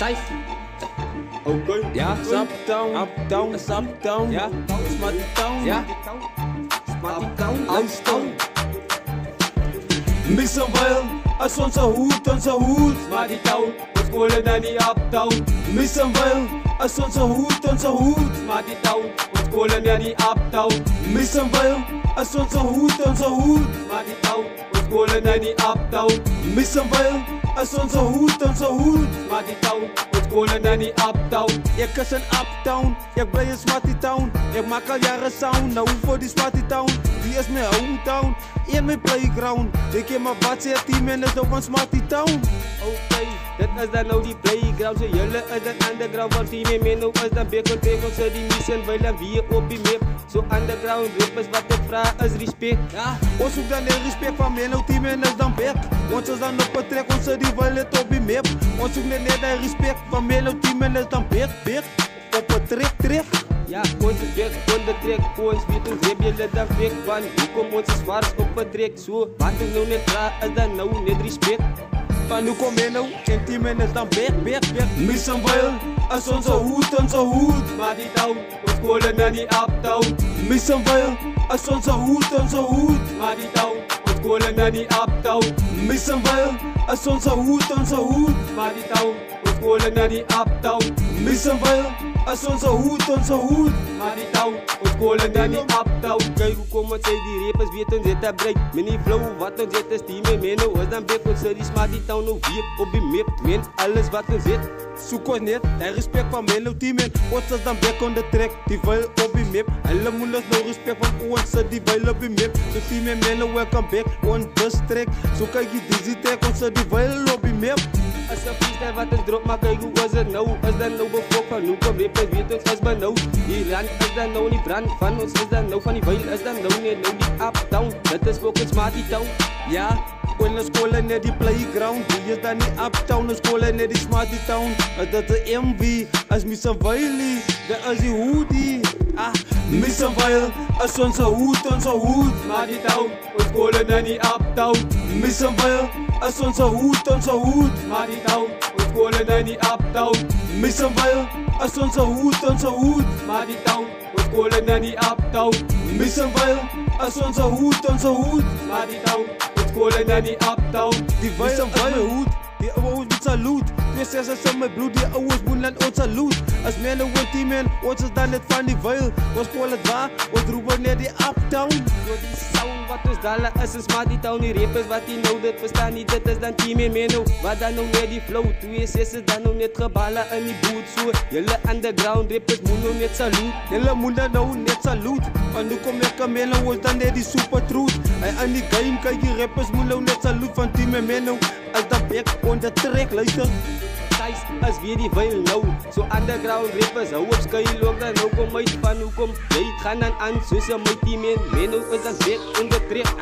Size. Okay. Ja, uptown, uptown, ja, smarty town, ja, smarty town, uptown. Missa wel, als onze hoed, Smarty town, we scholen naar die uptown. Missa wel, als onze hoed, Smarty town, we scholen naar die uptown. Missa wel, als onze hoed, Smarty town, we scholen naar die uptown. Missa wel, als onze hoed, Smarty town, we scholen naar die uptown. Ik is een uptown, ik ben in Smarty town. Ik maak al jaren sound, nou voor die Smarty town. Die is mijn hometown, in mijn playground. Ik heb mijn badje 10 minuten op een Smarty town. Okay, dit is dan nou die playground. So jullie is dan underground, want die mee nou is dan bacon tegen ons die mission. Wij dan wie op die map. So underground rappers wat ik vraag is respect. Ja, ons zoekt dan de respect van mij, nou 10 minuten dan back. Ons is dan op het trek, ons die wil het op die map. Ons zoekt net de respect van mij, nou 10 minuten dan back. Op het trek. Ja, onze bek, onder trek, ons weet ons heb jullie dan weg. Want hoe kom ons zwaar op het trek. Zo, wat ik nou net vraag is dan nou net respect. Van hoe kom je nou? In 10 minuten dan back. Missen wel, als onze hoed. Smarty town, we scholen naar die uptown. Missen wel, als onze hoed. Smarty town, we scholen naar die uptown. Missen wel, als onze hoed. Smarty town, we scholen naar die uptown. Missen wel, als onze hoed. Smarty town, we scholen naar die uptown. Kijk hoe komen zij die rappers weten zit dat break. Mini flow, wat ons zit is die mee nou is dan bek. Ons die Smarty town nou weer op die map. Men, alles wat ons zit. Zoek ons net, hij respect van mij nou 10 min. Ons is dan back on the track, die wil op die map. Alle moeders nou respect van ons, die wil op die map. So 10 min, nou welcome back on the track. Zo kijk je dizzy track, ons die wil op die map. Als een freestyle wat ons drop, maar kijk hoe was het nou. Is dan nou bevok van hoe kom rappers weet ons is benauw. Die rand is dan nou niet brand van ons is dan nou van die wil is dan nou net nou die uptown. Dat is ook een Smarty town. Ja, we scholen net die playground. Die is dan niet uptown, we scholen net die Smarty town. Dat is MV, als Missa Wiley, dat is die hoodie. Ah, Missa Wiley, als onze hoed. Smarty town, we scholen naar die uptown. Missa Wiley, als onze hoed. Smarty town, we scholen naar die uptown. Missa Wiley, als onze hoed. Smarty town, we scholen naar die uptown. Missa Wiley, als onze hoed. Smarty town, we scholen naar die uptown. Die Wiley is mijn hoed, die ouwe met saluut. 2 6 in mijn bloed, die ouwe moet aan ons saluut. Als men een team man, ons is dan net van die Wiley. Ons scholen het waar, ons roepen net die uptown. Door die sound wat ons dalen is een Smarty town. Die rappers wat die nou dit verstaan niet, dit is dan team in meno. Wat dan nou net die flow, 2 6 is dan nou net geballen in die boot. Zo, jullie underground rappers moet nou net saluut. Jullie moet dan nou net saluut. Want nu kom ik aan meno, ons dan net die super truth. En aan die game, kijk die rappers moet nou net saluut van team in meno. Als dat back on the track, luister. Size is weer die wil nou. So underground rappers, hou op Skylock dan nou kom uit van hoe kom. Jy gaan dan aan soos een my team en men ook is dan back on the track.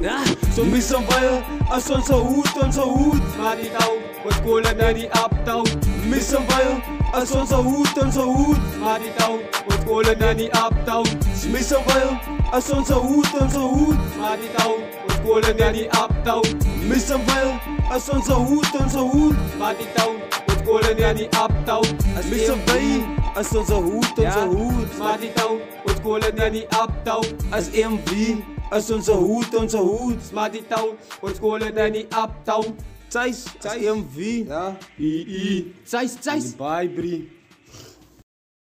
Ja, so Missa Wiley, als onze hoed. Smarty town, we scholen naar die uptown. Missa Wiley, als onze hoed. Smarty town, we scholen naar die uptown. Missa Wiley, als onze hoed. Smarty town, we scholen naar die uptown. Missa Wiley, als onze hoed. Smarty town, we scholen naar die uptown. Missa Wiley, als onze hoed. Smarty town, we scholen naar die uptown. Als MV, als onze hoed. Smarty town, we scholen naar die uptown. Size, als MV. Ja. Size. Bye, brie.